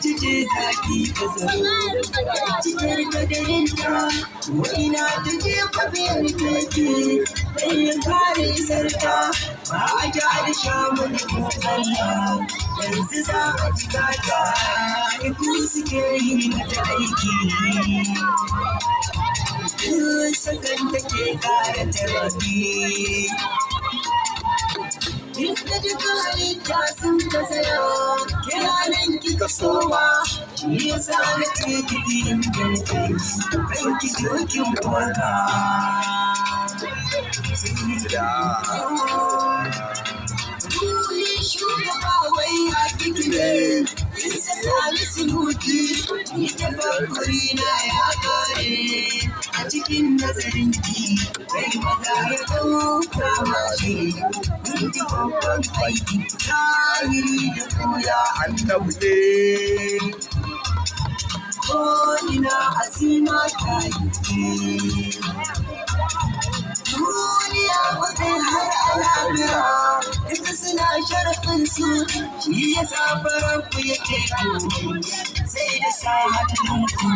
Cike zaki ka zama cikar kadarinta ina ta jefa biyar take ɗayan kare sarta ba a ja da shamun Allah yanzu za a ji gata iku suke yi mata aiki sakan take kara tarafi Inda duka halitta sun ka tsaya, kiranan kika soma, shi ya sa na ce kiɗi inda nake, kan ki dokin waka. Ruhin shugaba wai a kiki ne, in saka ni sinuti, ni tafakkuri na ya kare. A cikin nazarinki, kai maza ya ɗauka mashi. Ji babban aiki zahiri da koya annabi ne. Ko ina azima ta yi duniya bakai har al'amira duka suna sharafin su shi ya sa faranku ya ce sai da sa hannunku